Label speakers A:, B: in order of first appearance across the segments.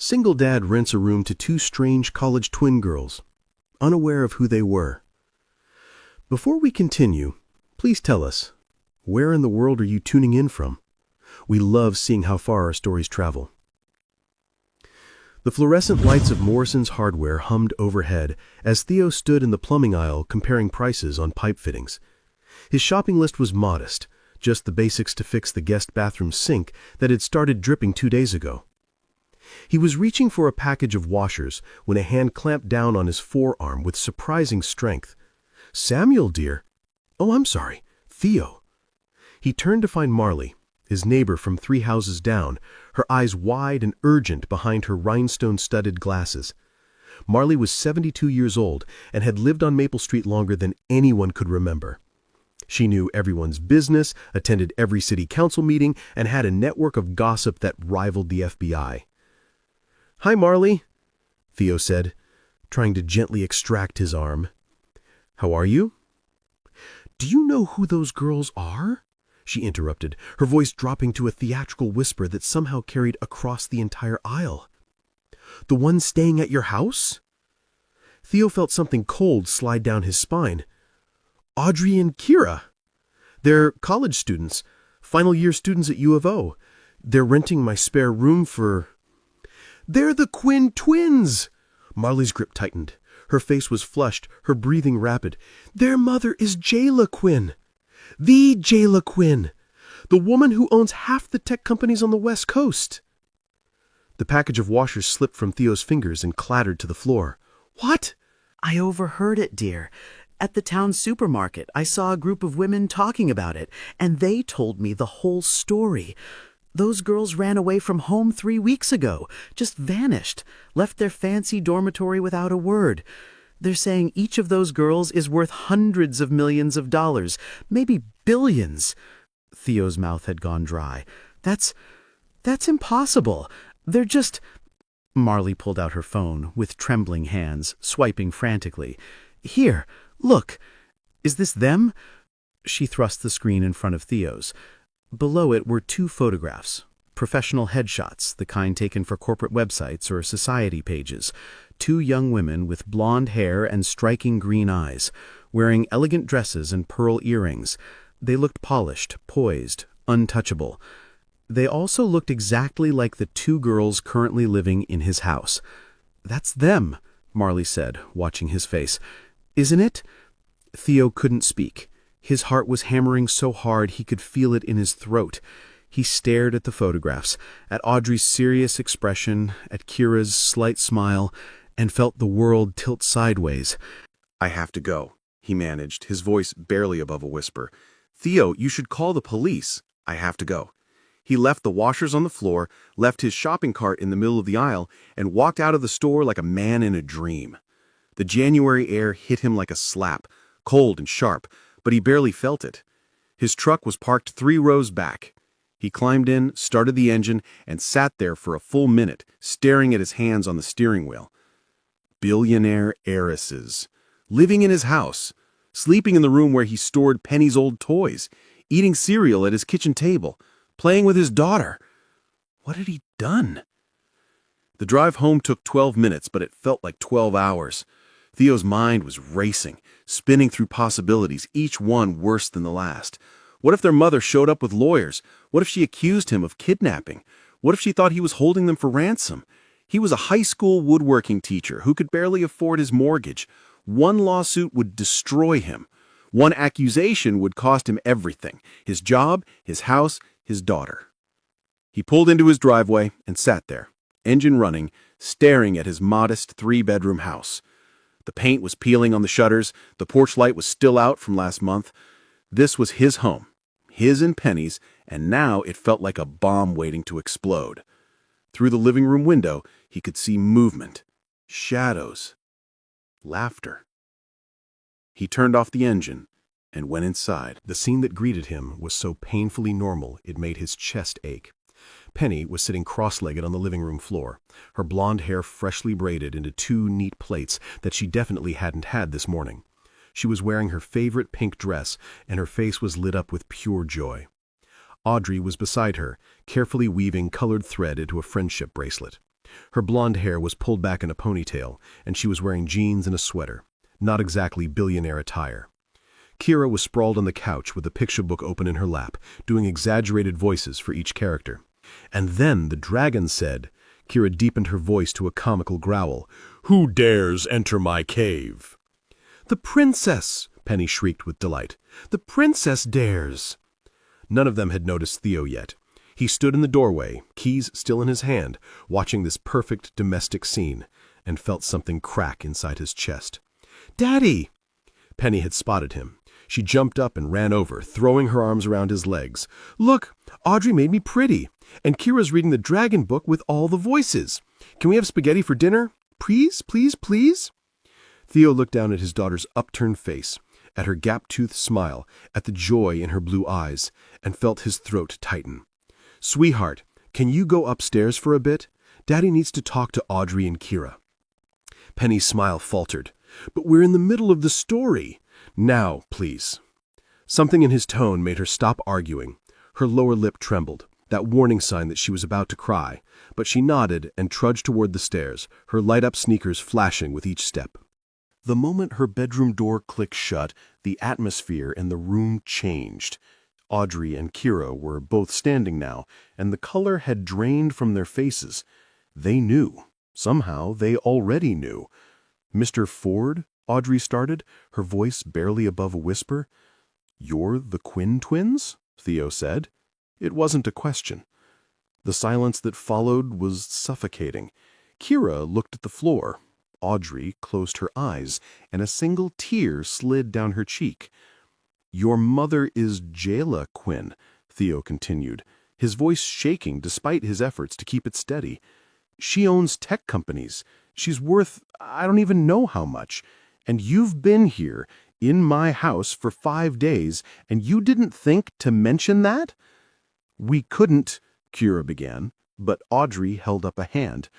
A: Single dad rents a room to two strange college twin girls, unaware of who they were. Before we continue, please tell us, where in the world are you tuning in from? We love seeing how far our stories travel. The fluorescent lights of Morrison's Hardware hummed overhead as Theo stood in the plumbing aisle comparing prices on pipe fittings. His shopping list was modest, just the basics to fix the guest bathroom sink that had started dripping 2 days ago. He was reaching for a package of washers when a hand clamped down on his forearm with surprising strength. "Samuel, dear." "Oh, I'm sorry, Theo." He turned to find Marley, his neighbor from 3 houses down, her eyes wide and urgent behind her rhinestone-studded glasses. Marley was 72 years old and had lived on Maple Street longer than anyone could remember. She knew everyone's business, attended every city council meeting, and had a network of gossip that rivaled the FBI. "Hi, Marley," Theo said, trying to gently extract his arm. "How are you?" "Do you know who those girls are?" she interrupted, her voice dropping to a theatrical whisper that somehow carried across the entire aisle. "The ones staying at your house?" Theo felt something cold slide down his spine. "Audrey and Kira. They're college students, final year students at U of O. They're renting my spare room for—" "They're the Quinn twins!" Marley's grip tightened. Her face was flushed, her breathing rapid. "Their mother is Jayla Quinn. The Jayla Quinn. The woman who owns half the tech companies on the West Coast." The package of washers slipped from Theo's fingers and clattered to the floor. "What?"
B: "I overheard it, dear. At the town supermarket, I saw a group of women talking about it, and they told me the whole story. Those girls ran away from home 3 weeks ago, just vanished, left their fancy dormitory without a word. They're saying each of those girls is worth hundreds of millions of dollars, maybe billions." Theo's mouth had gone dry. That's impossible. They're just—" Marley pulled out her phone with trembling hands, swiping frantically. "Here, look. Is this them?" She thrust the screen in front of Theo's. Below it were 2 photographs, professional headshots, the kind taken for corporate websites or society pages. 2 young women with blonde hair and striking green eyes, wearing elegant dresses and pearl earrings. They looked polished, poised, untouchable. They also looked exactly like the 2 girls currently living in his house. "That's them," Marley said, watching his face. "Isn't it?" Theo couldn't speak. His heart was hammering so hard he could feel it in his throat. He stared at the photographs, at Audrey's serious expression, at Kira's slight smile, and felt the world tilt sideways.
C: "I have to go," he managed, his voice barely above a whisper. "Theo, you should call the police. I have to go." He left the washers on the floor, left his shopping cart in the middle of the aisle, and walked out of the store like a man in a dream. The January air hit him like a slap, cold and sharp, but he barely felt it. His truck was parked 3 rows back. He climbed in, started the engine, and sat there for a full minute, staring at his hands on the steering wheel. Billionaire heiresses. Living in his house. Sleeping in the room where he stored Penny's old toys. Eating cereal at his kitchen table. Playing with his daughter. What had he done? The drive home took 12 minutes, but it felt like 12 hours. Theo's mind was racing, spinning through possibilities, each one worse than the last. What if their mother showed up with lawyers? What if she accused him of kidnapping? What if she thought he was holding them for ransom? He was a high school woodworking teacher who could barely afford his mortgage. One lawsuit would destroy him. One accusation would cost him everything: his job, his house, his daughter. He pulled into his driveway and sat there, engine running, staring at his modest 3-bedroom house. The paint was peeling on the shutters, the porch light was still out from last month. This was his home, his and Penny's, and now it felt like a bomb waiting to explode. Through the living room window, he could see movement, shadows, laughter. He turned off the engine and went inside.
A: The scene that greeted him was so painfully normal it made his chest ache. Penny was sitting cross-legged on the living room floor, her blonde hair freshly braided into 2 neat plaits that she definitely hadn't had this morning. She was wearing her favorite pink dress, and her face was lit up with pure joy. Audrey was beside her, carefully weaving colored thread into a friendship bracelet. Her blonde hair was pulled back in a ponytail, and she was wearing jeans and a sweater. Not exactly billionaire attire. Kira was sprawled on the couch with a picture book open in her lap, doing exaggerated voices for each character. And then the dragon said, Kira deepened her voice to a comical growl, "Who dares enter my cave?" "The princess!" Penny shrieked with delight. "The princess dares!" None of them had noticed Theo yet. He stood in the doorway, keys still in his hand, watching this perfect domestic scene, and felt something crack inside his chest. "Daddy!" Penny had spotted him. She jumped up and ran over, throwing her arms around his legs. "Look, Audrey made me pretty, and Kira's reading the dragon book with all the voices. Can we have spaghetti for dinner? Please, please, please?" Theo looked down at his daughter's upturned face, at her gap-toothed smile, at the joy in her blue eyes, and felt his throat tighten. "Sweetheart, can you go upstairs for a bit? Daddy needs to talk to Audrey and Kira." Penny's smile faltered. "But we're in the middle of the story. Now, please." Something in his tone made her stop arguing. Her lower lip trembled, that warning sign that she was about to cry, but she nodded and trudged toward the stairs, her light-up sneakers flashing with each step. The moment her bedroom door clicked shut, the atmosphere in the room changed. Audrey and Kira were both standing now, and the color had drained from their faces. They knew. Somehow they already knew. "Mr. Ford?" Audrey started, her voice barely above a whisper. "You're the Quinn twins?" Theo said. It wasn't a question. The silence that followed was suffocating. Kira looked at the floor. Audrey closed her eyes, and a single tear slid down her cheek. "Your mother is Jayla Quinn," Theo continued, his voice shaking despite his efforts to keep it steady. "She owns tech companies. She's worth I don't even know how much. And you've been here, in my house, for 5 days, and you didn't think to mention that?" "We couldn't," Kira began, but Audrey held up a hand.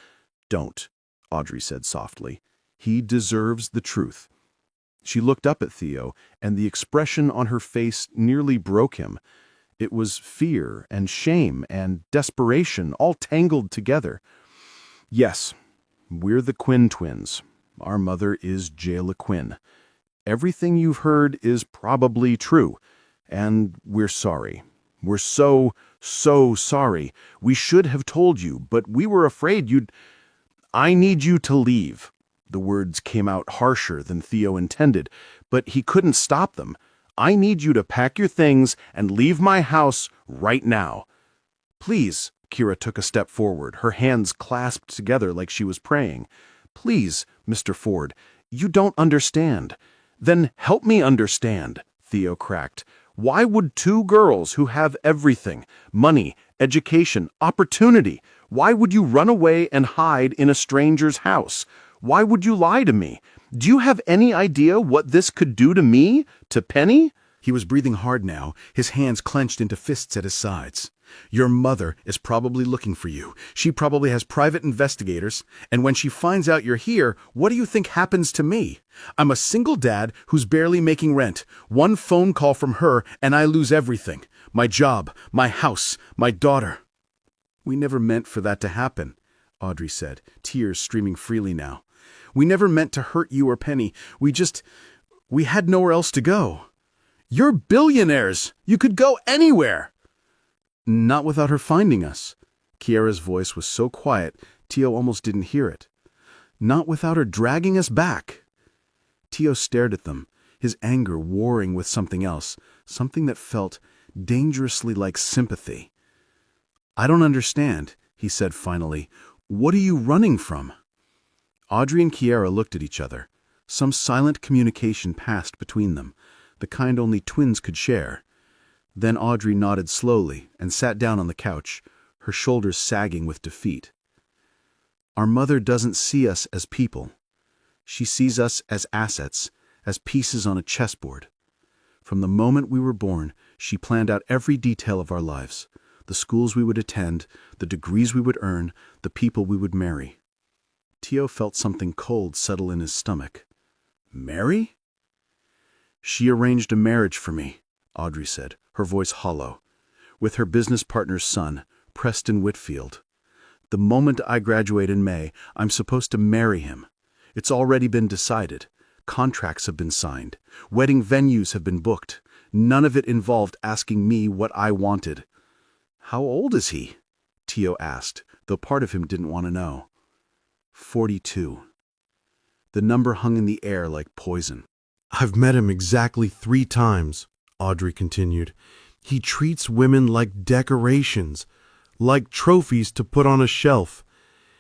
A: "Don't," Audrey said softly. "He deserves the truth." She looked up at Theo, and the expression on her face nearly broke him. It was fear and shame and desperation all tangled together. "Yes, we're the Quinn twins. Our mother is Jayla Quinn. Everything you've heard is probably true, and we're sorry. We're so sorry. We should have told you, but we were afraid you'd... I need you to leave." The words came out harsher than Theo intended, but he couldn't stop them. "I need you to pack your things and leave my house right now." "Please," Kira took a step forward, her hands clasped together like she was praying. "Please, Mr. Ford, you don't understand." "Then help me understand," Theo cracked. "Why would 2 girls who have everything, money, education, opportunity, why would you run away and hide in a stranger's house? Why would you lie to me? Do you have any idea what this could do to me, to Penny?" He was breathing hard now, his hands clenched into fists at his sides. "Your mother is probably looking for you. She probably has private investigators, and when she finds out you're here, what do you think happens to me? I'm a single dad who's barely making rent. One phone call from her, and I lose everything. My job, my house, my daughter." "We never meant for that to happen," Audrey said, tears streaming freely now. "We never meant to hurt you or Penny. We had nowhere else to go." "You're billionaires! You could go anywhere!" "Not without her finding us." Kiara's voice was so quiet, Theo almost didn't hear it. "Not without her dragging us back." Theo stared at them, his anger warring with something else, something that felt dangerously like sympathy. "I don't understand," he said finally. "What are you running from?" Audrey and Kiara looked at each other. Some silent communication passed between them, the kind only twins could share. Then Audrey nodded slowly and sat down on the couch, her shoulders sagging with defeat. "Our mother doesn't see us as people. She sees us as assets, as pieces on a chessboard. From the moment we were born, she planned out every detail of our lives, the schools we would attend, the degrees we would earn, the people we would marry." Theo felt something cold settle in his stomach. "Marry?" "She arranged a marriage for me," Audrey said, her voice hollow, "with her business partner's son, Preston Whitfield. The moment I graduate in May, I'm supposed to marry him. It's already been decided. Contracts have been signed. Wedding venues have been booked. None of it involved asking me what I wanted. How old is he? Tio asked, though part of him didn't want to know. 42. The number hung in the air like poison. I've met him exactly 3 times, Audrey continued. He treats women like decorations, like trophies to put on a shelf.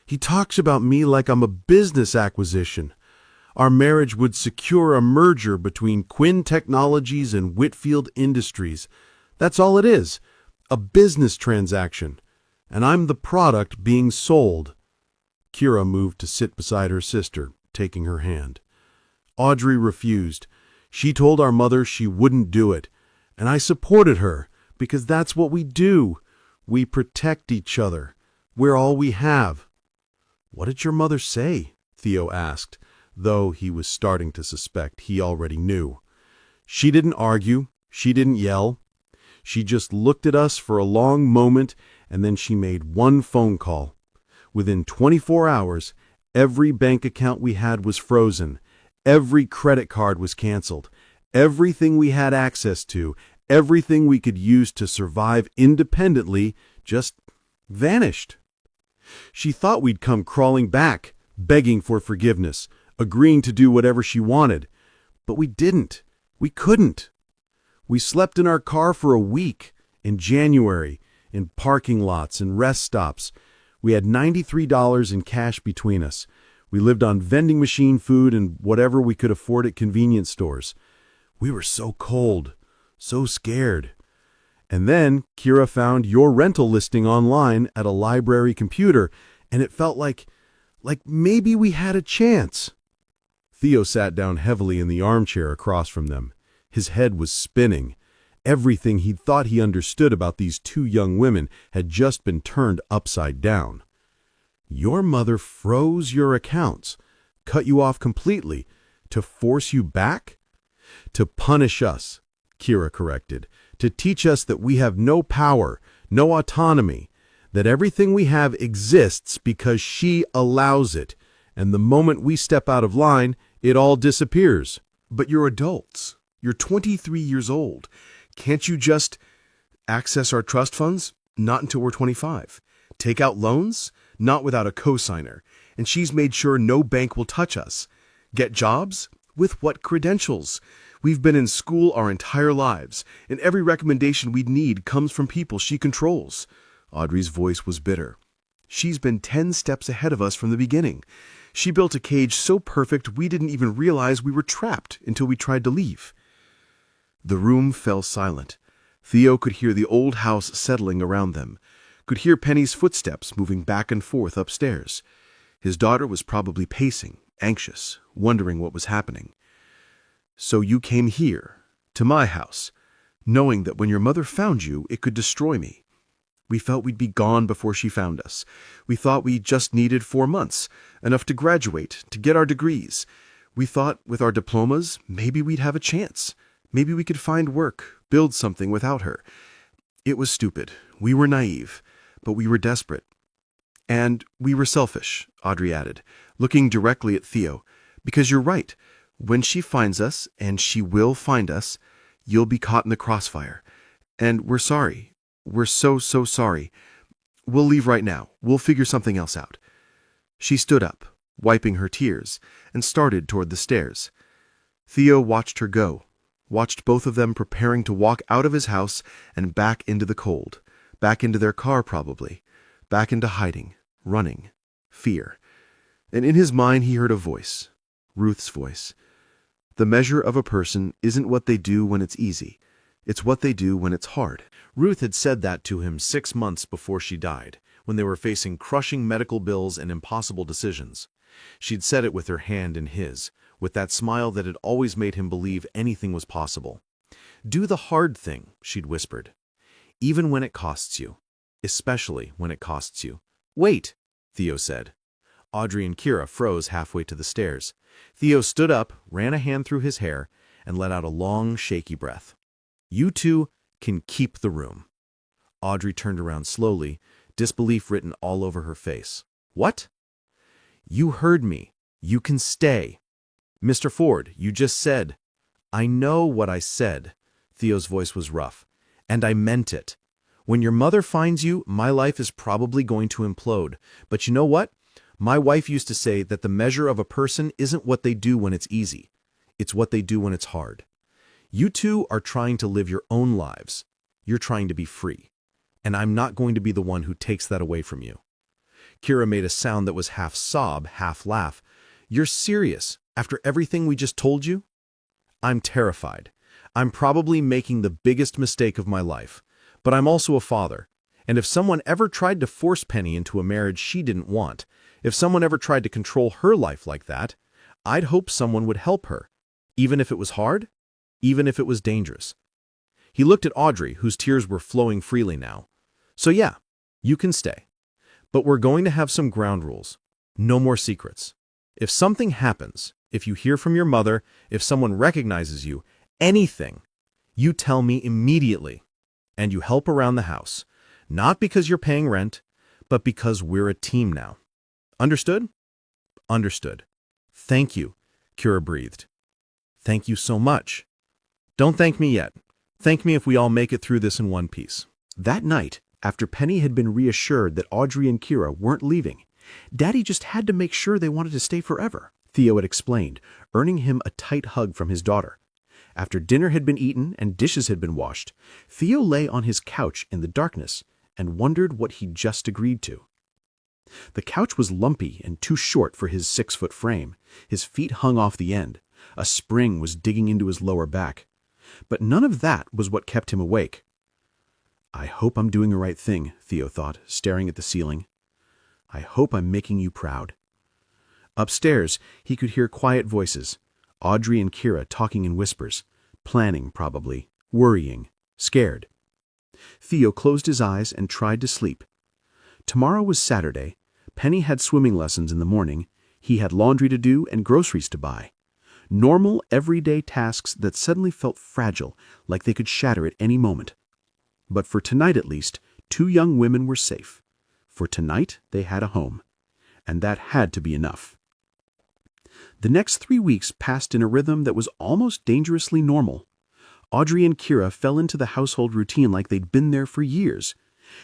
A: He talks about me like I'm a business acquisition. Our marriage would secure a merger between Quinn Technologies and Whitfield Industries. That's all it is, a business transaction. And I'm the product being sold. Kira moved to sit beside her sister, taking her hand. Audrey refused. She told our mother she wouldn't do it, and I supported her, because that's what we do. We protect each other. We're all we have. What did your mother say? Theo asked, though he was starting to suspect he already knew. She didn't argue. She didn't yell. She just looked at us for a long moment, and then she made one phone call. Within 24 hours, every bank account we had was frozen. Every credit card was canceled. Everything we had access to, everything we could use to survive independently, just vanished. She thought we'd come crawling back, begging for forgiveness, agreeing to do whatever she wanted. But we didn't. We couldn't. We slept in our car for a week, in January, in parking lots and rest stops. We had $93 in cash between us. We lived on vending machine food and whatever we could afford at convenience stores. We were so cold, so scared. And then Kira found your rental listing online at a library computer, and it felt like maybe we had a chance. Theo sat down heavily in the armchair across from them. His head was spinning. Everything he'd thought he understood about these 2 young women had just been turned upside down. Your mother froze your accounts, cut you off completely, to force you back? To punish us, Kira corrected, to teach us that we have no power, no autonomy, that everything we have exists because she allows it, and the moment we step out of line, it all disappears.
C: But you're adults. You're 23 years old. Can't you just access our trust funds? Not until we're 25. Take out loans? Not without a cosigner. And she's made sure no bank will touch us. Get jobs? With what credentials? We've been in school our entire lives, and every recommendation we'd need comes from people she controls. Audrey's voice was bitter. She's been 10 steps ahead of us from the beginning. She built a cage so perfect we didn't even realize we were trapped until we tried to leave. The room fell silent. Theo could hear the old house settling around them, could hear Penny's footsteps moving back and forth upstairs. His daughter was probably pacing, anxious, wondering what was happening. So you came here, to my house, knowing that when your mother found you, it could destroy me. We felt we'd be gone before she found us. We thought we just needed 4 months, enough to graduate, to get our degrees. We thought with our diplomas, maybe we'd have a chance. Maybe we could find work, build something without her. It was stupid. We were naive, but we were desperate. And we were selfish, Audrey added, looking directly at Theo. Because you're right. When she finds us, and she will find us, you'll be caught in the crossfire. And we're sorry. We're so sorry. We'll leave right now. We'll figure something else out. She stood up, wiping her tears, and started toward the stairs. Theo watched her go, watched both of them preparing to walk out of his house and back into the cold, back into their car probably, back into hiding, running, fear. And in his mind he heard a voice, Ruth's voice. The measure of a person isn't what they do when it's easy. It's what they do when it's hard.
D: Ruth had said that to him 6 months before she died, when they were facing crushing medical bills and impossible decisions. She'd said it with her hand in his, with that smile that had always made him believe anything was possible. Do the hard thing, she'd whispered. Even when it costs you. Especially when it costs you. Wait, Theo said. Audrey and Kira froze halfway to the stairs. Theo stood up, ran a hand through his hair, and let out a long, shaky breath. You two can keep the room. Audrey turned around slowly, disbelief written all over her face. "What?" "You heard me. You can stay." "Mr. Ford, you just said—" "I know what I said." Theo's voice was rough. "And I meant it. When your mother finds you, my life is probably going to implode. But you know what? My wife used to say that the measure of a person isn't what they do when it's easy. It's what they do when it's hard. You two are trying to live your own lives. You're trying to be free. And I'm not going to be the one who takes that away from you." Kira made a sound that was half sob, half laugh. "You're serious, after everything we just told you?" "I'm terrified. I'm probably making the biggest mistake of my life. But I'm also a father. And if someone ever tried to force Penny into a marriage she didn't want, if someone ever tried to control her life like that, I'd hope someone would help her, even if it was hard, even if it was dangerous." He looked at Audrey, whose tears were flowing freely now. "So yeah, you can stay. But we're going to have some ground rules. No more secrets. If something happens, if you hear from your mother, if someone recognizes you, anything, you tell me immediately. And you help around the house. Not because you're paying rent, but because we're a team now. Understood?" "Understood." "Thank you," Kira breathed. "Thank you so much." "Don't thank me yet. Thank me if we all make it through this in one piece."
A: That night, after Penny had been reassured that Audrey and Kira weren't leaving, Daddy just had to make sure they wanted to stay forever, Theo had explained, earning him a tight hug from his daughter. After dinner had been eaten and dishes had been washed, Theo lay on his couch in the darkness and wondered what he'd just agreed to. The couch was lumpy and too short for his 6-foot frame. His feet hung off the end. A spring was digging into his lower back. But none of that was what kept him awake. "I hope I'm doing the right thing," Theo thought, staring at the ceiling. "I hope I'm making you proud." Upstairs, he could hear quiet voices. Audrey and Kira talking in whispers, planning probably, worrying, scared. Theo closed his eyes and tried to sleep. Tomorrow was Saturday. Penny had swimming lessons in the morning. He had laundry to do and groceries to buy. Normal, everyday tasks that suddenly felt fragile, like they could shatter at any moment. But for tonight at least, 2 young women were safe. For tonight, they had a home. And that had to be enough. The next 3 weeks passed in a rhythm that was almost dangerously normal. Audrey and Kira fell into the household routine like they'd been there for years.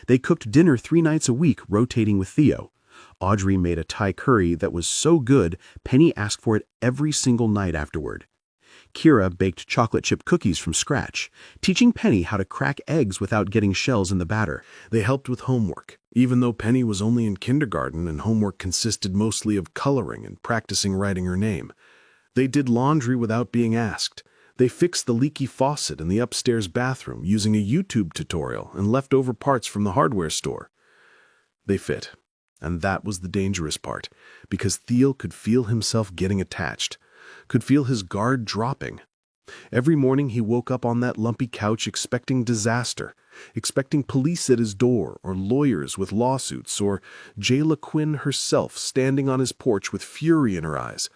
A: They cooked dinner 3 nights a week, rotating with Theo. Audrey made a Thai curry that was so good, Penny asked for it every single night afterward. Kira baked chocolate chip cookies from scratch, teaching Penny how to crack eggs without getting shells in the batter.
C: They helped with homework, even though Penny was only in kindergarten and homework consisted mostly of coloring and practicing writing her name. They did laundry without being asked. They fixed the leaky faucet in the upstairs bathroom using a YouTube tutorial and leftover parts from the hardware store. They fit, and that was the dangerous part, because Theo could feel himself getting attached, could feel his guard dropping. Every morning he woke up on that lumpy couch expecting disaster, expecting police at his door, or lawyers with lawsuits, or Jayla Quinn herself standing on his porch with fury in her eyes.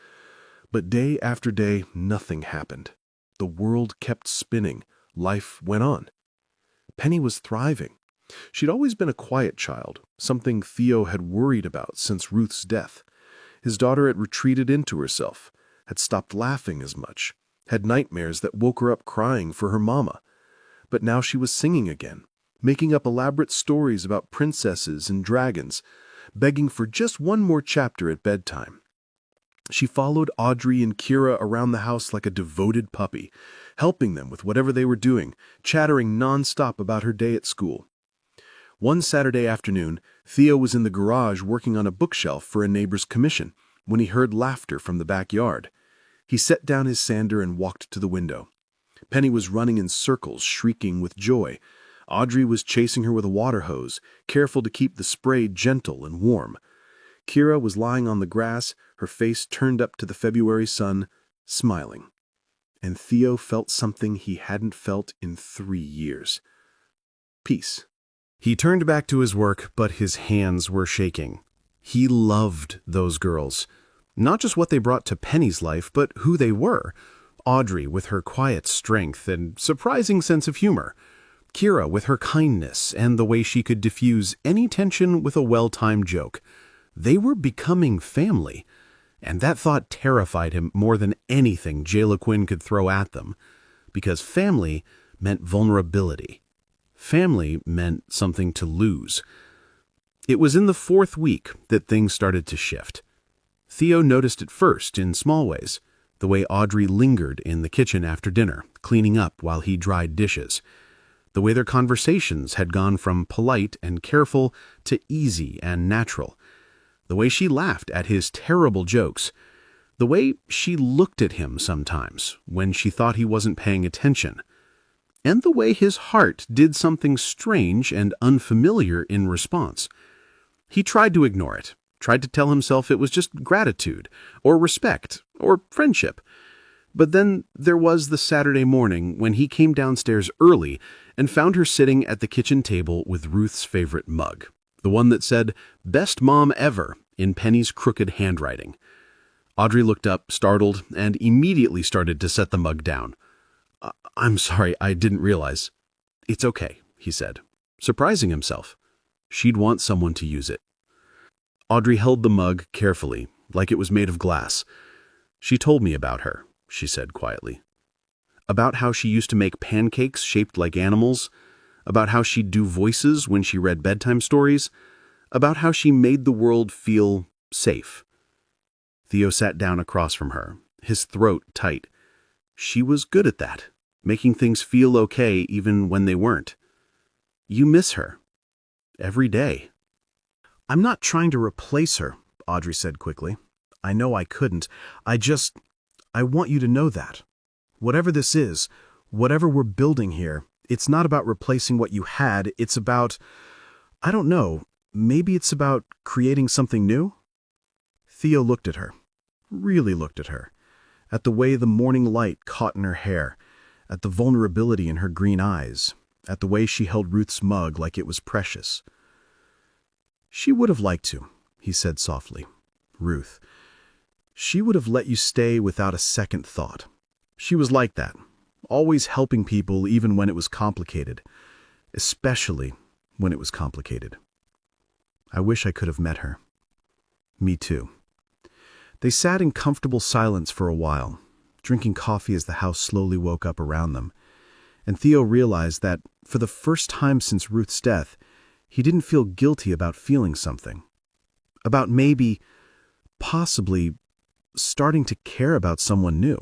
C: But day after day, nothing happened. The world kept spinning. Life went on. Penny was thriving. She'd always been a quiet child, something Theo had worried about since Ruth's death. His daughter had retreated into herself, had stopped laughing as much, had nightmares that woke her up crying for her mama. But now she was singing again, making up elaborate stories about princesses and dragons, begging for just one more chapter at bedtime. She followed Audrey and Kira around the house like a devoted puppy, helping them with whatever they were doing, chattering nonstop about her day at school. One Saturday afternoon, Theo was in the garage working on a bookshelf for a neighbor's commission when he heard laughter from the backyard. He set down his sander and walked to the window. Penny was running in circles, shrieking with joy. Audrey was chasing her with a water hose, careful to keep the spray gentle and warm. Kira was lying on the grass, her face turned up to the February sun, smiling. And Theo felt something he hadn't felt in 3 years. Peace. He turned back to his work, but his hands were shaking. He loved those girls. Not just what they brought to Penny's life, but who they were. Audrey with her quiet strength and surprising sense of humor.
A: Kira with her kindness and the way she could diffuse any tension with a well-timed joke. They were becoming family, and that thought terrified him more than anything Jayla Quinn could throw at them, because family meant vulnerability. Family meant something to lose. It was in the 4th week that things started to shift. Theo noticed it first in small ways, the way Audrey lingered in the kitchen after dinner, cleaning up while he dried dishes. The way their conversations had gone from polite and careful to easy and natural. The way she laughed at his terrible jokes. The way she looked at him sometimes when she thought he wasn't paying attention. And the way his heart did something strange and unfamiliar in response. He tried to ignore it, tried to tell himself it was just gratitude, or respect, or friendship. But then there was the Saturday morning when he came downstairs early and found her sitting at the kitchen table with Ruth's favorite mug, the one that said, "Best Mom Ever," in Penny's crooked handwriting. Audrey looked up, startled, and immediately started to set the mug down. "I'm sorry, I didn't realize." "It's okay," he said, surprising himself. She'd want someone to use it. Audrey held the mug carefully, like it was made of glass. "She told me about her," she said quietly. "About how she used to make pancakes shaped like animals, about how she'd do voices when she read bedtime stories, about how she made the world feel safe." Theo sat down across from her, his throat tight. She was good at that, making things feel okay even when they weren't. "You miss her. Every day." "I'm not trying to replace her," Audrey said quickly. "I know I couldn't. I want you to know that. Whatever this is, whatever we're building here, it's not about replacing what you had. It's about, I don't know, maybe it's about creating something new?" Theo looked at her, really looked at her, at the way the morning light caught in her hair, at the vulnerability in her green eyes, at the way she held Ruth's mug like it was precious. "She would have liked to," he said softly. "Ruth. She would have let you stay without a second thought. She was like that, always helping people even when it was complicated, especially when it was complicated. I wish I could have met her." "Me too." They sat in comfortable silence for a while, drinking coffee as the house slowly woke up around them, and Theo realized that, for the first time since Ruth's death, he didn't feel guilty about feeling something. About maybe, possibly, starting to care about someone new.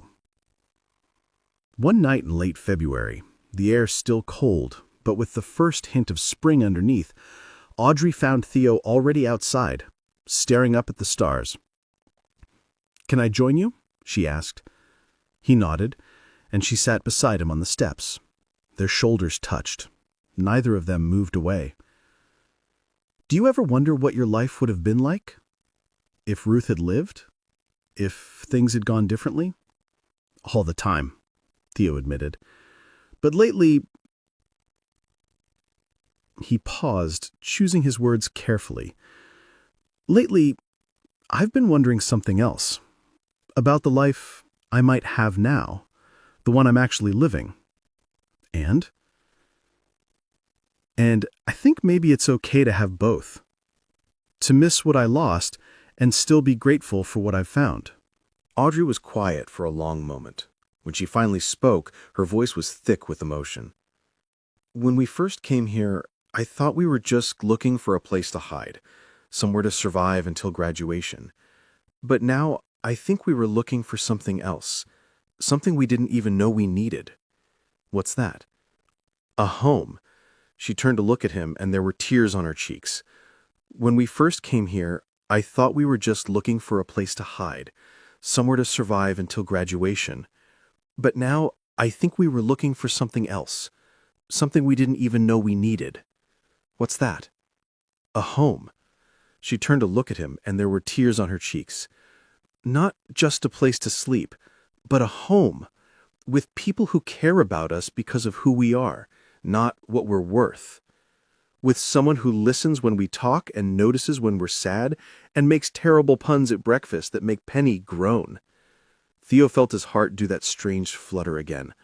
A: One night in late February, the air still cold, but with the first hint of spring underneath, Audrey found Theo already outside, staring up at the stars. "Can I join you?" she asked. He nodded, and she sat beside him on the steps. Their shoulders touched. Neither of them moved away. "Do you ever wonder what your life would have been like? If Ruth had lived? If things had gone differently?" "All the time," Theo admitted. "But lately—" He paused, choosing his words carefully. "Lately, I've been wondering something else. About the life I might have now, the one I'm actually living. And I think maybe it's okay to have both. To miss what I lost and still be grateful for what I've found."
C: Audrey was quiet for a long moment. When she finally spoke, her voice was thick with emotion. "When we first came here, I thought we were just looking for a place to hide, somewhere to survive until graduation. But now I think we were looking for something else, something we didn't even know we needed." "What's that?" "A home." She turned to look at him, and there were tears on her cheeks. "When we first came here, I thought we were just looking for a place to hide, somewhere to survive until graduation. But now I think we were looking for something else, something we didn't even know we needed." "What's that?" "A home." She turned to look at him, and there were tears on her cheeks. "Not just a place to sleep, but a home, with people who care about us because of who we are, not what we're worth. With someone who listens when we talk and notices when we're sad and makes terrible puns at breakfast that make Penny groan." Theo felt his heart do that strange flutter again.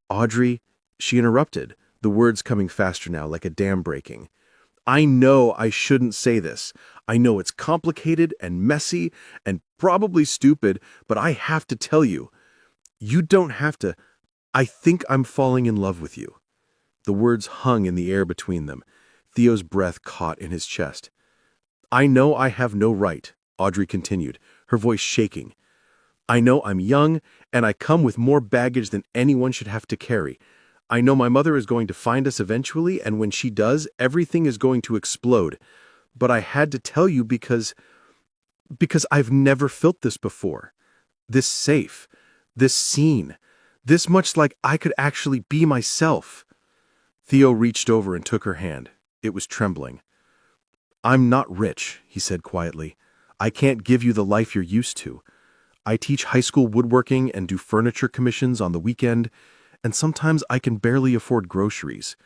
C: "Audrey," she interrupted, the words coming faster now, like a dam breaking. I know I shouldn't say this. I know it's complicated and messy and probably stupid, but I have to tell you. You don't have to. I think I'm falling in love with you. The words hung in the air between them. Theo's breath caught in his chest. I know I have no right, Audrey continued, her voice shaking. I know I'm young, and I come with more baggage than anyone should have to carry. I know my mother is going to find us eventually, and when she does, everything is going to explode. But I had to tell you because I've never felt this before. This safe, this seen, this much like I could actually be myself. Theo reached over and took her hand. It was trembling. I'm not rich, he said quietly. I can't give you the life you're used to. I teach high school woodworking and do furniture commissions on the weekend, and sometimes I can barely afford groceries.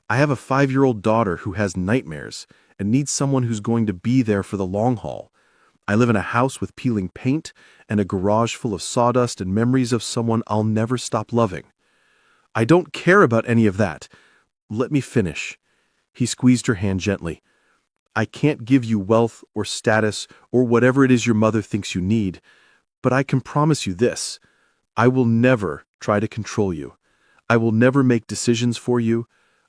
C: I have a 5-year-old daughter who has nightmares and needs someone who's going to be there for the long haul. I live in a house with peeling paint and a garage full of sawdust and memories of someone I'll never stop loving. I don't care about any of that. Let me finish. He squeezed her hand gently. I can't give you wealth or status or whatever it is your mother thinks you need, but I can promise you this. I will never try to control you. I will never make decisions for you.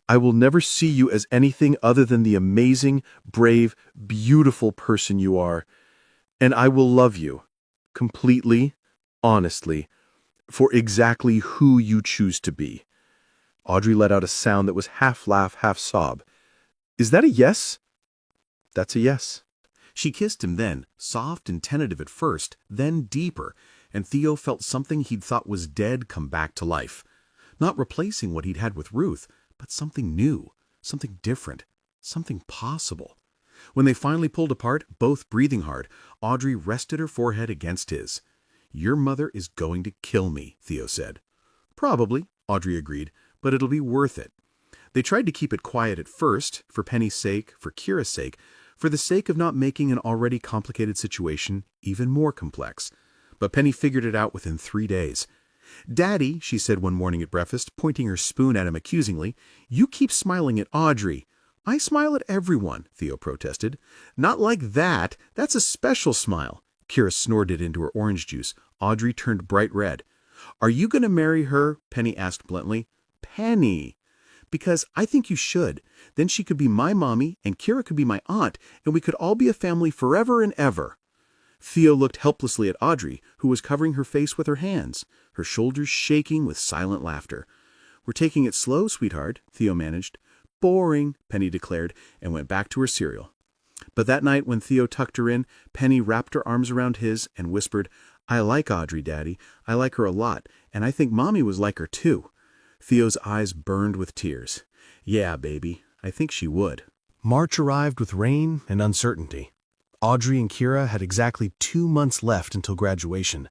C: I will never see you as anything other than the amazing, brave, beautiful person you are. And I will love you, completely, honestly, for exactly who you choose to be. Audrey let out a sound that was half laugh, half sob. Is that a yes? That's a yes.
D: She kissed him then, soft and tentative at first, then deeper, and Theo felt something he'd thought was dead come back to life. Not replacing what he'd had with Ruth, but something new, something different, something possible. When they finally pulled apart, both breathing hard, Audrey rested her forehead against his. Your mother is going to kill me, Theo said. Probably, Audrey agreed, but it'll be worth it. They tried to keep it quiet at first, for Penny's sake, for Kira's sake, for the sake of not making an already complicated situation even more complex. But Penny figured it out within 3 days. Daddy, she said one morning at breakfast, pointing her spoon at him accusingly, you keep smiling at Audrey. I smile at everyone, Theo protested. Not like that. That's a special smile. Kira snorted into her orange juice. Audrey turned bright red. Are you going to marry her? Penny asked bluntly. Penny. Because I think you should. Then she could be my mommy, and Kira could be my aunt, and we could all be a family forever and ever. Theo looked helplessly at Audrey, who was covering her face with her hands, her shoulders shaking with silent laughter. We're taking it slow, sweetheart, Theo managed. Boring, Penny declared, and went back to her cereal. But that night when Theo tucked her in, Penny wrapped her arms around his and whispered, I like Audrey, Daddy. I like her a lot, and I think Mommy was like her too. Theo's eyes burned with tears. Yeah, baby, I think she would.
A: March arrived with rain and uncertainty. Audrey and Kira had exactly 2 months left until graduation.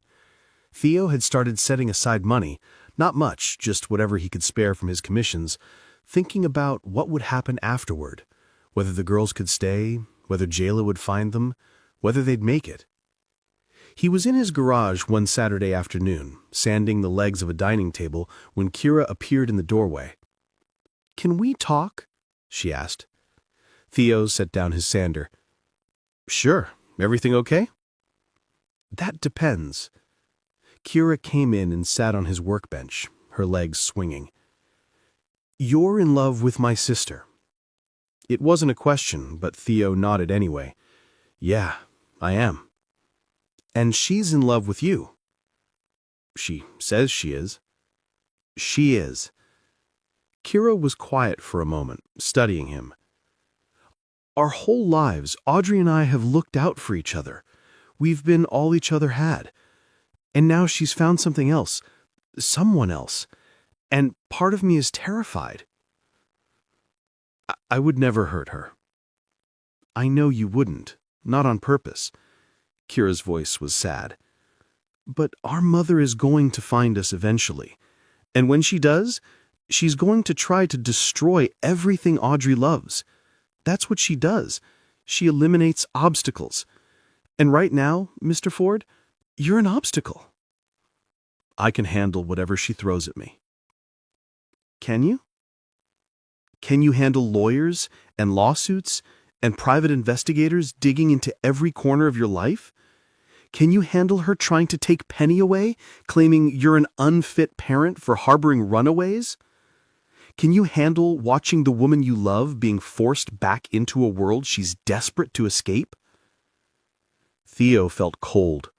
A: Theo had started setting aside money, not much, just whatever he could spare from his commissions, thinking about what would happen afterward, whether the girls could stay, whether Jayla would find them, whether they'd make it. He was in his garage one Saturday afternoon, sanding the legs of a dining table, when Kira appeared in the doorway. Can we talk? She asked. Theo set down his sander. Sure. Everything okay? That depends. Kira came in and sat on his workbench, her legs swinging. You're in love with my sister. It wasn't a question, but Theo nodded anyway. Yeah, I am. And she's in love with you. She says she is. She is. Kira was quiet for a moment, studying him. Our whole lives, Audrey and I have looked out for each other. We've been all each other had. And now she's found something else, someone else. And part of me is terrified. I would never hurt her. I know you wouldn't, not on purpose. Kira's voice was sad. But our mother is going to find us eventually. And when she does, she's going to try to destroy everything Audrey loves. That's what she does. She eliminates obstacles. And right now, Mr. Ford, you're an obstacle. I can handle whatever she throws at me. Can you?
C: Can you handle lawyers and lawsuits and private investigators digging into every corner of your life? Can you handle her trying to take Penny away, claiming you're an unfit parent for harboring runaways? Can you handle watching the woman you love being forced back into a world she's desperate to escape? Theo felt cold.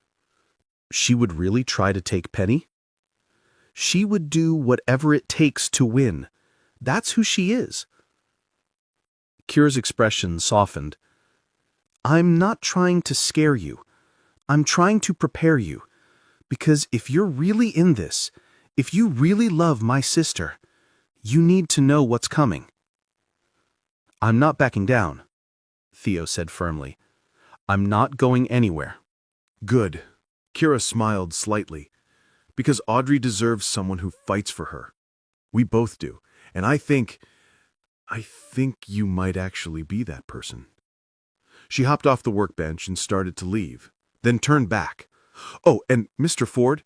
C: She would really try to take Penny? She would do whatever it takes to win. That's who she is. Kira's expression softened. I'm not trying to scare you. I'm trying to prepare you. Because if you're really in this, if you really love my sister, you need to know what's coming. I'm not backing down, Theo said firmly. I'm not going anywhere.
D: Good. Kira smiled slightly. Because Audrey deserves someone who fights for her. We both do. And I think you might actually be that person. She hopped off the workbench and started to leave, then turned back. Oh, and Mr. Ford,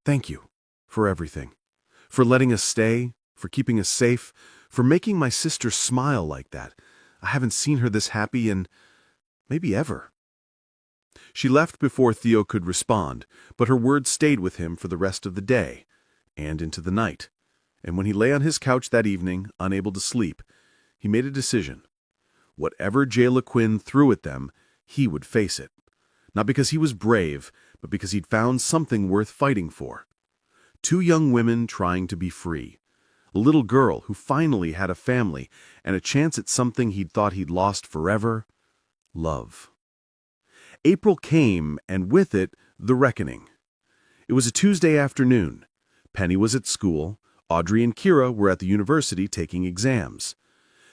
D: thank you for everything. For letting us stay, for keeping us safe, for making my sister smile like that. I haven't seen her this happy in maybe ever. She left before Theo could respond, but her words stayed with him for the rest of the day and into the night. And when he lay on his couch that evening, unable to sleep, he made a decision. Whatever Jayla Quinn threw at them, he would face it. Not because he was brave, but because he'd found something worth fighting for. 2 young women trying to be free. A little girl who finally had a family and a chance at something he'd thought he'd lost forever: love. April came, and with it, the reckoning. It was a Tuesday afternoon. Penny was at school. Audrey and Kira were at the university taking exams.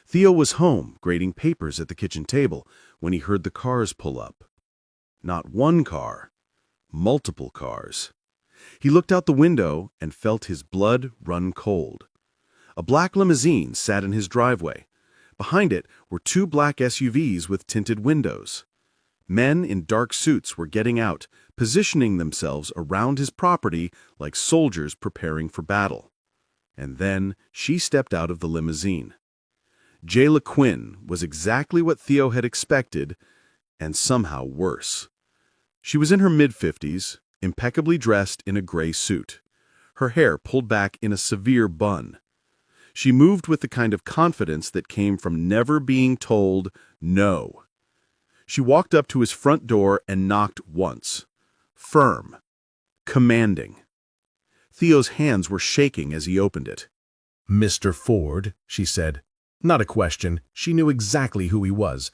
D: Theo was home, grading papers at the kitchen table, when he heard the cars pull up. Not one car, multiple cars. He looked out the window and felt his blood run cold. A black limousine sat in his driveway. Behind it were 2 black SUVs with tinted windows. Men in dark suits were getting out, positioning themselves around his property like soldiers preparing for battle. And then she stepped out of the limousine. Jayla Quinn was exactly what Theo had expected, and somehow worse. She was in her mid-50s, impeccably dressed in a gray suit, her hair pulled back in a severe bun. She moved with the kind of confidence that came from never being told no. She walked up to his front door and knocked once. Firm. Commanding. Theo's hands were shaking as he opened it.
A: Mr. Ford, she said. Not a question. She knew exactly who he was.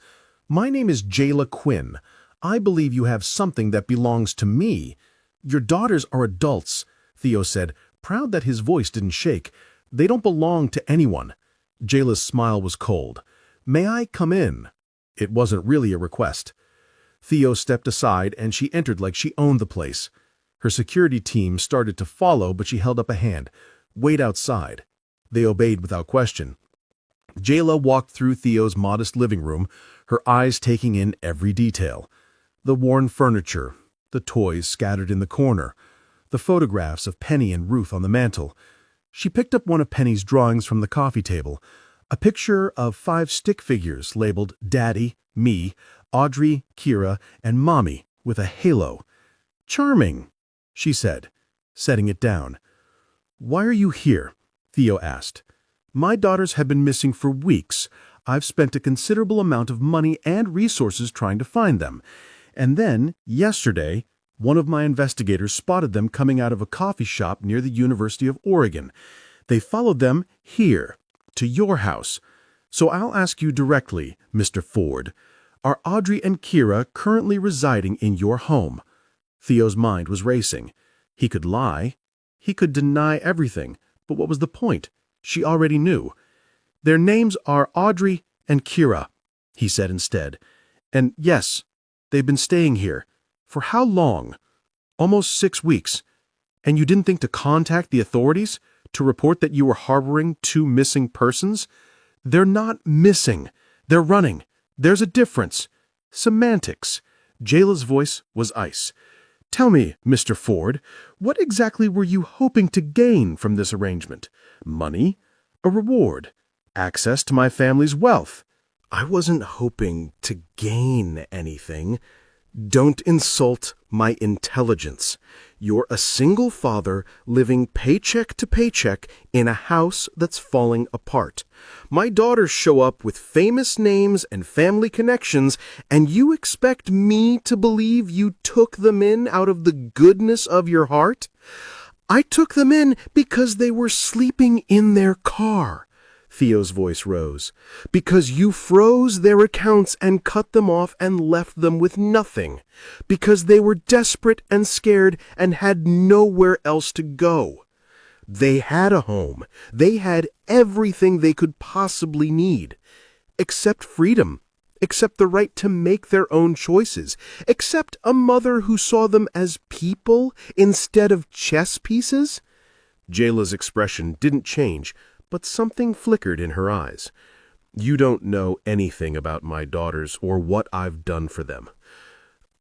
A: My name is Jayla Quinn. I believe you have something that belongs to me. Your daughters are adults, Theo said, proud that his voice didn't shake. They don't belong to anyone. Jayla's smile was cold. May I come in? It wasn't really a request. Theo stepped aside and she entered like she owned the place. Her security team started to follow, but she held up a hand. Wait outside. They obeyed without question. Jayla walked through Theo's modest living room, her eyes taking in every detail. The worn furniture, the toys scattered in the corner, the photographs of Penny and Ruth on the mantel. She picked up one of Penny's drawings from the coffee table, a picture of 5 stick figures labeled Daddy, me, Audrey, Kira, and Mommy with a halo. Charming, she said, setting it down. Why are you here? Theo asked. My daughters have been missing for weeks. I've spent a considerable amount of money and resources trying to find them. And then, yesterday, one of my investigators spotted them coming out of a coffee shop near the University of Oregon. They followed them here, to your house. So I'll ask you directly, Mr. Ford. Are Audrey and Kira currently residing in your home? Theo's mind was racing. He could lie. He could deny everything. But what was the point? She already knew. Their names are Audrey and Kira, he said instead. And yes, they've been staying here. For how long? Almost 6 weeks. And you didn't think to contact the authorities to report that you were harboring 2 missing persons? They're not missing. They're running. There's a difference. Semantics. Jayla's voice was ice. Tell me, Mr. Ford, what exactly were you hoping to gain from this arrangement? Money? A reward? access to my family's wealth. I wasn't hoping to gain anything. Don't insult my intelligence. You're a single father living paycheck to paycheck in a house that's falling apart. My daughters show up with famous names and family connections, and you expect me to believe you took them in out of the goodness of your heart? I took them in because they were sleeping in their car. Theo's voice rose. Because you froze their accounts and cut them off and left them with nothing. Because they were desperate and scared and had nowhere else to go. They had a home. They had everything they could possibly need. Except freedom. Except the right to make their own choices. Except a mother who saw them as people instead of chess pieces. Jayla's expression didn't change, but something flickered in her eyes. You don't know anything about my daughters or what I've done for them.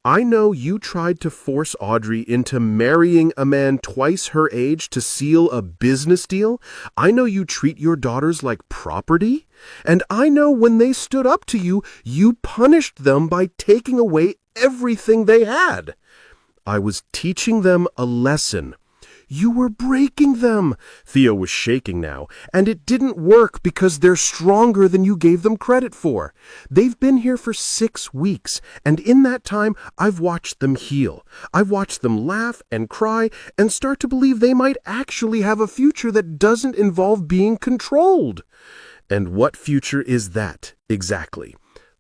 A: I know you tried to force Audrey into marrying a man twice her age to seal a business deal. I know you treat your daughters like property. And I know when they stood up to you, you punished them by taking away everything they had. I was teaching them a lesson. You were breaking them. Theo was shaking now, and it didn't work because they're stronger than you gave them credit for. They've been here for 6 weeks, and in that time, I've watched them heal. I've watched them laugh and cry and start to believe they might actually have a future that doesn't involve being controlled. And what future is that, exactly?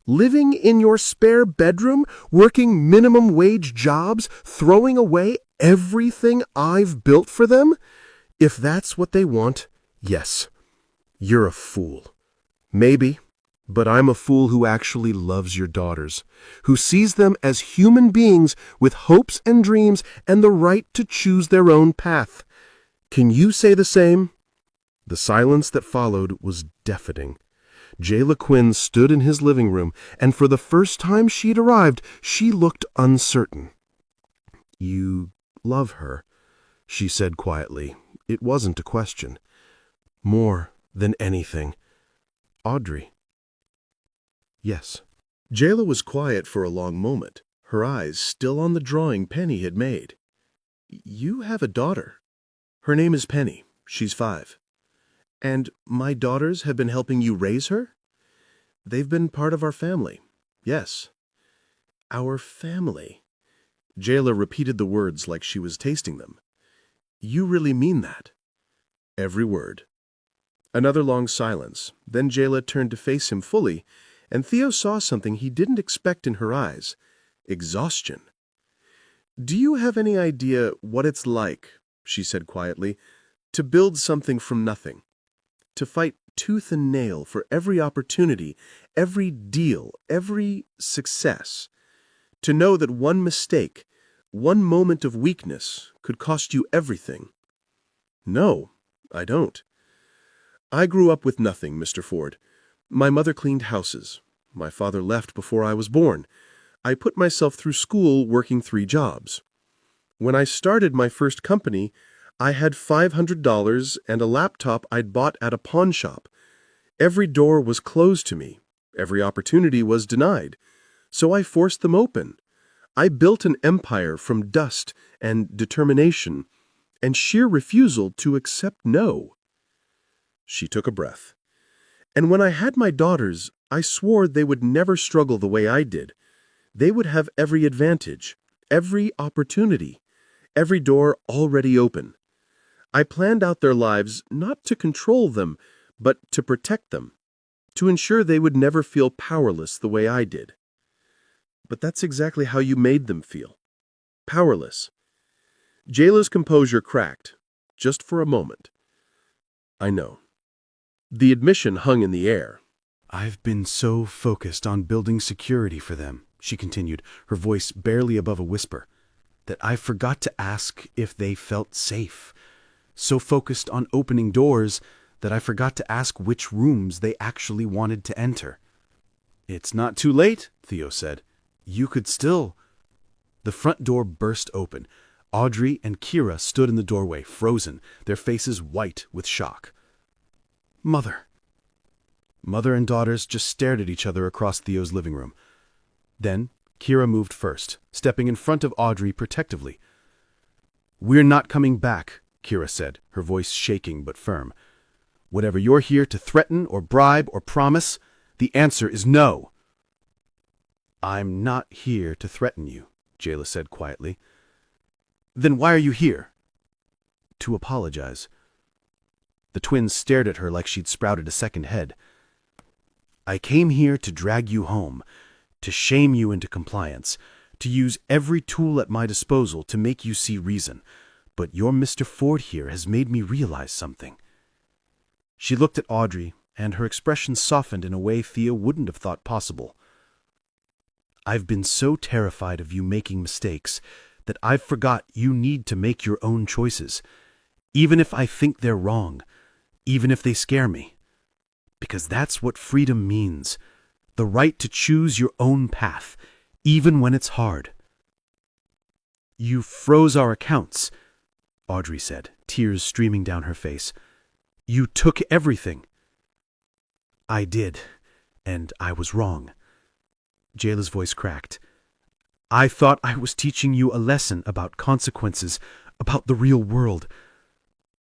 A: Living in your spare bedroom, working minimum wage jobs, throwing away everything I've built for them? If that's what they want, yes, you're a fool. Maybe, but I'm a fool who actually loves your daughters, who sees them as human beings with hopes and dreams and the right to choose their own path. Can you say the same? The silence that followed was deafening. Jayla Quinn stood in his living room, and for the first time she'd arrived, she looked uncertain. You love her, she said quietly. It wasn't a question. More than anything. Audrey. Yes. Jayla was quiet for a long moment, her eyes still on the drawing Penny had made. You have a daughter. Her name is Penny. She's 5. And my daughters have been helping you raise her? They've been part of our family. Yes. Our family. Jayla repeated the words like she was tasting them. You really mean that? Every word. Another long silence. Then Jayla turned to face him fully, and Theo saw something he didn't expect in her eyes. Exhaustion. Do you have any idea what it's like, she said quietly, to build something from nothing? To fight tooth and nail for every opportunity, every deal, every success. To know that one mistake, one moment of weakness could cost you everything. No, I don't. I grew up with nothing, Mr. Ford. My mother cleaned houses. My father left before I was born. I put myself through school working 3 jobs. When I started my first company, I had $500 and a laptop I'd bought at a pawn shop. Every door was closed to me. Every opportunity was denied. So I forced them open. I built an empire from dust and determination and sheer refusal to accept no. She took a breath. And when I had my daughters, I swore they would never struggle the way I did. They would have every advantage, every opportunity, every door already open. I planned out their lives not to control them, but to protect them, to ensure they would never feel powerless the way I did. But that's exactly how you made them feel. Powerless. Jayla's composure cracked, just for a moment. I know. The admission hung in the air. I've been so focused on building security for them, she continued, her voice barely above a whisper, that I forgot to ask if they felt safe. So focused on opening doors that I forgot to ask which rooms they actually wanted to enter. It's not too late, Theo said. You could still... The front door burst open. Audrey and Kira stood in the doorway, frozen, their faces white with shock. Mother. Mother and daughters just stared at each other across Theo's living room. Then, Kira moved first, stepping in front of Audrey protectively. "We're not coming back," Kira said, her voice shaking but firm. "Whatever you're here to threaten or bribe or promise, the answer is no." "I'm not here to threaten you," Jayla said quietly. "Then why are you here?" "To apologize." The twins stared at her like she'd sprouted a second head. "I came here to drag you home, to shame you into compliance, to use every tool at my disposal to make you see reason. But your Mr. Ford here has made me realize something." She looked at Audrey, and her expression softened in a way Thea wouldn't have thought possible. "I've been so terrified of you making mistakes that I've forgot you need to make your own choices, even if I think they're wrong, even if they scare me. Because that's what freedom means, the right to choose your own path, even when it's hard." "You froze our accounts," Audrey said, tears streaming down her face. "You took everything." "I did, and I was wrong." Jayla's voice cracked. "I thought I was teaching you a lesson about consequences, about the real world.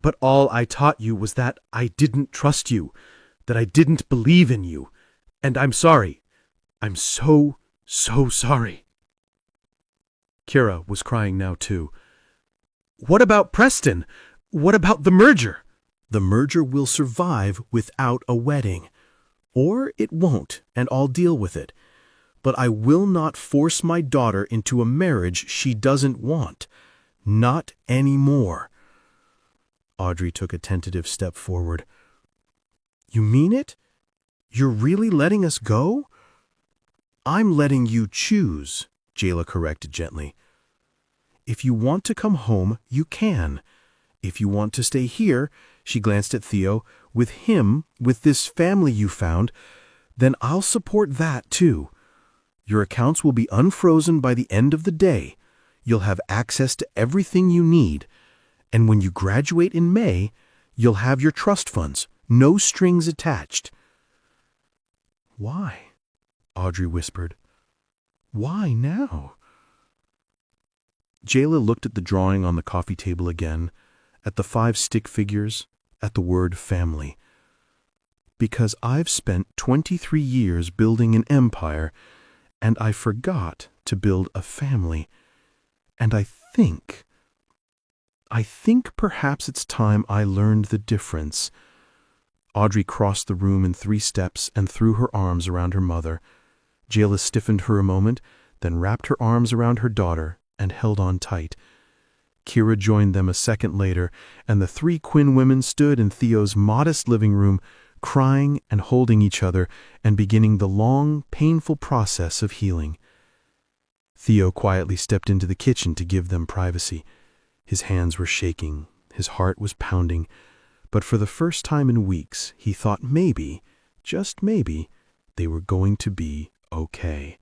A: But all I taught you was that I didn't trust you, that I didn't believe in you. And I'm sorry. I'm so sorry." Kira was crying now too. "What about Preston? What about the merger?" "The merger will survive without a wedding. Or it won't, and I'll deal with it. But I will not force my daughter into a marriage she doesn't want. Not anymore." Audrey took a tentative step forward. "You mean it? You're really letting us go?" "I'm letting you choose," Jayla corrected gently. "If you want to come home, you can. If you want to stay here," she glanced at Theo, "with him, with this family you found, then I'll support that too. Your accounts will be unfrozen by the end of the day. You'll have access to everything you need. And when you graduate in May, you'll have your trust funds, no strings attached." "Why?" Audrey whispered. "Why now?" Jayla looked at the drawing on the coffee table again, at the 5 stick figures, at the word family. "Because I've spent 23 years building an empire, and I forgot to build a family. And I think perhaps it's time I learned the difference." Audrey crossed the room in 3 steps and threw her arms around her mother. Jayla stiffened for a moment, then wrapped her arms around her daughter and held on tight. Kira joined them a second later, and the 3 Quinn women stood in Theo's modest living room, crying and holding each other and beginning the long, painful process of healing. Theo quietly stepped into the kitchen to give them privacy. His hands were shaking, his heart was pounding, but for the first time in weeks, he thought maybe, just maybe, they were going to be okay.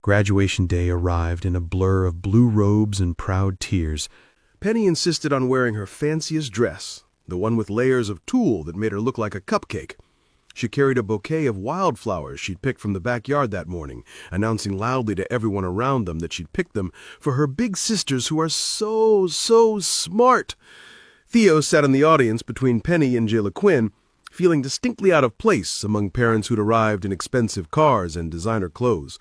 A: Graduation day arrived in a blur of blue robes and proud tears.
C: Penny insisted on wearing her fanciest dress, the one with layers of tulle that made her look like a cupcake. She carried a bouquet of wildflowers she'd picked from the backyard that morning, announcing loudly to everyone around them that she'd picked them for her big sisters who are so smart. Theo sat in the audience between Penny and Jayla Quinn, feeling distinctly out of place among parents who'd arrived in expensive cars and designer clothes.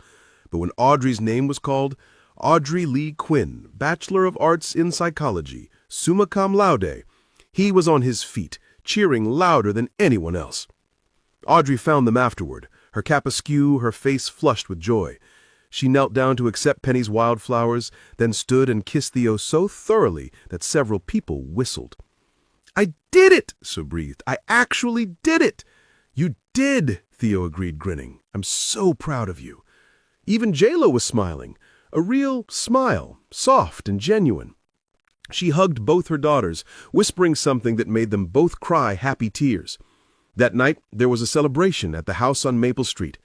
C: But when Audrey's name was called, Audrey Lee Quinn, Bachelor of Arts in Psychology, summa cum laude, he was on his feet, cheering louder than anyone else. Audrey found them afterward, her cap askew, her face flushed with joy. She knelt down to accept Penny's wildflowers, then stood and kissed Theo so thoroughly that several people whistled. "I did it," Sue breathed. "I actually did it." "You did," Theo agreed, grinning. "I'm so proud of you." Even Jayla was smiling, a real smile, soft and genuine. She hugged both her daughters, whispering something that made them both cry happy tears. That night, there was a celebration at the house on Maple Street.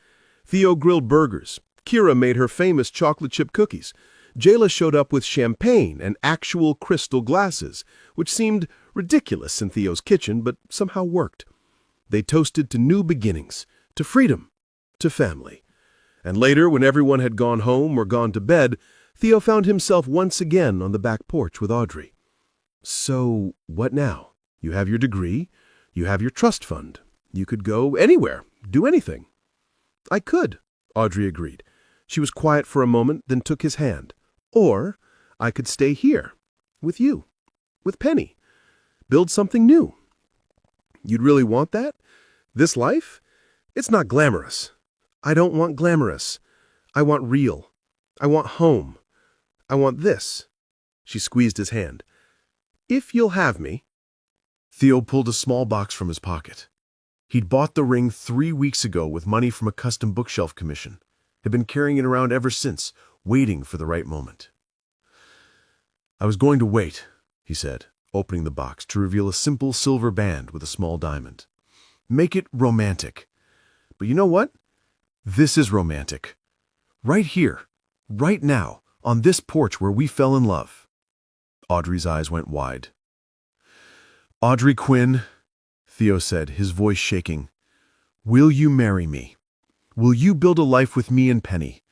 C: Theo grilled burgers. Kira made her famous chocolate chip cookies. Jayla showed up with champagne and actual crystal glasses, which seemed ridiculous in Theo's kitchen, but somehow worked.
A: They toasted to new beginnings, to freedom, to family. And later, when everyone had gone home or gone to bed, Theo found himself once again on the back porch with Audrey. So, what now? You have your degree, you have your trust fund. You could go anywhere, do anything. I could, Audrey agreed. She was quiet for a moment, then took his hand. Or I could stay here, with you, with Penny. Build something new. You'd really want that? This life? It's not glamorous. I don't want glamorous. I want real. I want home. I want this. She squeezed his hand. If you'll have me. Theo pulled a small box from his pocket. He'd bought the ring 3 weeks ago with money from a custom bookshelf commission. Had been carrying it around ever since, waiting for the right moment. I was going to wait, he said, opening the box to reveal a simple silver band with a small diamond. Make it romantic. But you know what? This is romantic. Right here, right now, on this porch where we fell in love. Audrey's eyes went wide. Audrey Quinn, Theo said, his voice shaking, will you marry me? Will you build a life with me and Penny?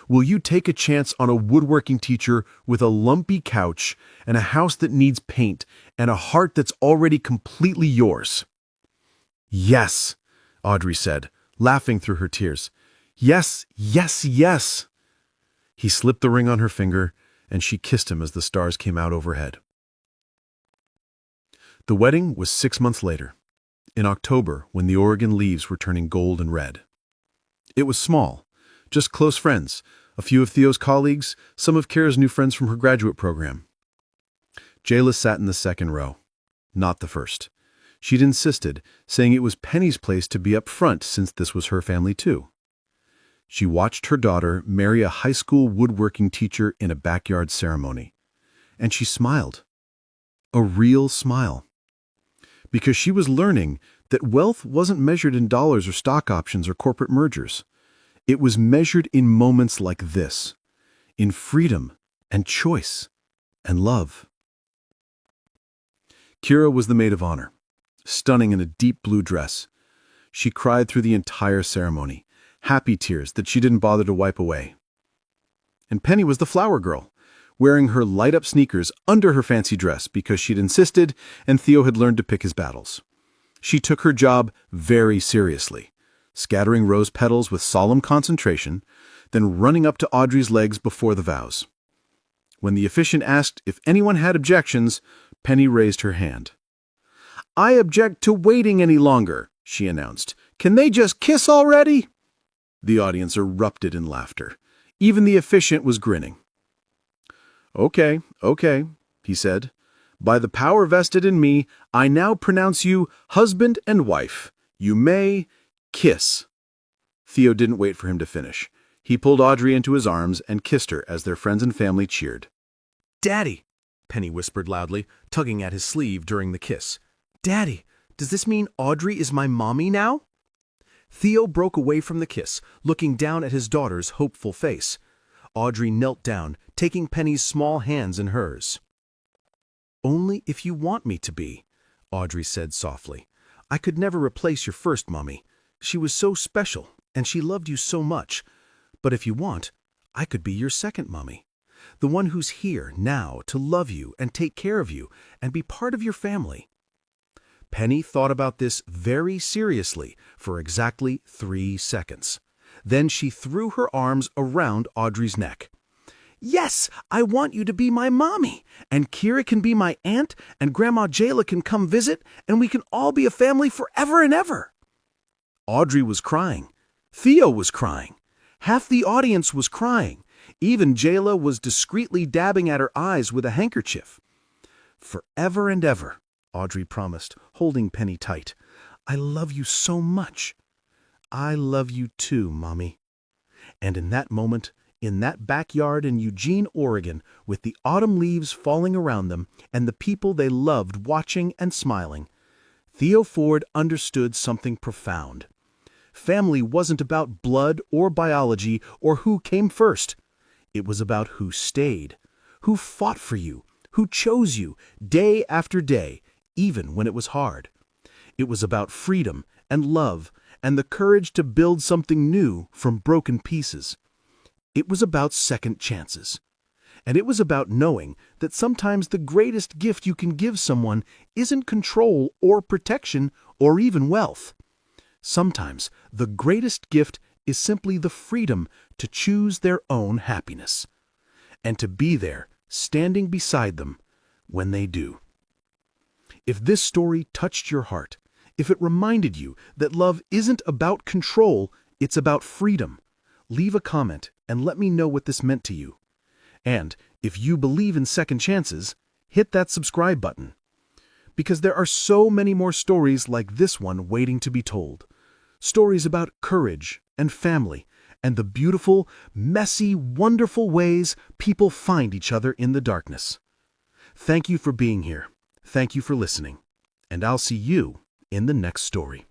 A: Will you take a chance on a woodworking teacher with a lumpy couch and a house that needs paint and a heart that's already completely yours? Yes, Audrey said, laughing through her tears. Yes, yes, yes. He slipped the ring on her finger, and she kissed him as the stars came out overhead. The wedding was 6 months later, in October, when the Oregon leaves were turning gold and red. It was small, just close friends, a few of Theo's colleagues, some of Kara's new friends from her graduate program. Jayla sat in the second row, not the first. She'd insisted, saying it was Penny's place to be up front since this was her family too. She watched her daughter marry a high school woodworking teacher in a backyard ceremony. And she smiled. A real smile. Because she was learning that wealth wasn't measured in dollars or stock options or corporate mergers. It was measured in moments like this, in freedom and choice and love. Kira was the maid of honor, stunning in a deep blue dress. She cried through the entire ceremony, happy tears that she didn't bother to wipe away. And Penny was the flower girl, wearing her light-up sneakers under her fancy dress because she'd insisted and Theo had learned to pick his battles. She took her job very seriously, scattering rose petals with solemn concentration, then running up to Audrey's legs before the vows. When the officiant asked if anyone had objections, Penny raised her hand. I object to waiting any longer, she announced. Can they just kiss already? The audience erupted in laughter. Even the officiant was grinning. Okay, he said. By the power vested in me, I now pronounce you husband and wife. You may kiss. Theo didn't wait for him to finish. He pulled Audrey into his arms and kissed her as their friends and family cheered. Daddy, Penny whispered loudly, tugging at his sleeve during the kiss. Daddy, does this mean Audrey is my mommy now? Theo broke away from the kiss, looking down at his daughter's hopeful face. Audrey knelt down, taking Penny's small hands in hers. Only if you want me to be, Audrey said softly. I could never replace your first mommy. She was so special, and she loved you so much. But if you want, I could be your second mommy. The one who's here now to love you and take care of you and be part of your family. Penny thought about this very seriously for exactly 3 seconds. Then she threw her arms around Audrey's neck. Yes, I want you to be my mommy, and Kira can be my aunt, and Grandma Jayla can come visit, and we can all be a family forever and ever. Audrey was crying. Theo was crying. Half the audience was crying. Even Jayla was discreetly dabbing at her eyes with a handkerchief. Forever and ever, Audrey promised, holding Penny tight. I love you so much. I love you too, Mommy. And in that moment, in that backyard in Eugene, Oregon, with the autumn leaves falling around them and the people they loved watching and smiling, Theo Ford understood something profound. Family wasn't about blood or biology or who came first. It was about who stayed, who fought for you, who chose you day after day, even when it was hard. It was about freedom and love and the courage to build something new from broken pieces. It was about second chances. And it was about knowing that sometimes the greatest gift you can give someone isn't control or protection or even wealth. Sometimes the greatest gift is simply the freedom to choose their own happiness and to be there, standing beside them when they do. If this story touched your heart, if it reminded you that love isn't about control, it's about freedom, leave a comment and let me know what this meant to you. And if you believe in second chances, hit that subscribe button. Because there are so many more stories like this one waiting to be told. Stories about courage and family and the beautiful, messy, wonderful ways people find each other in the darkness. Thank you for being here. Thank you for listening. And I'll see you in the next story.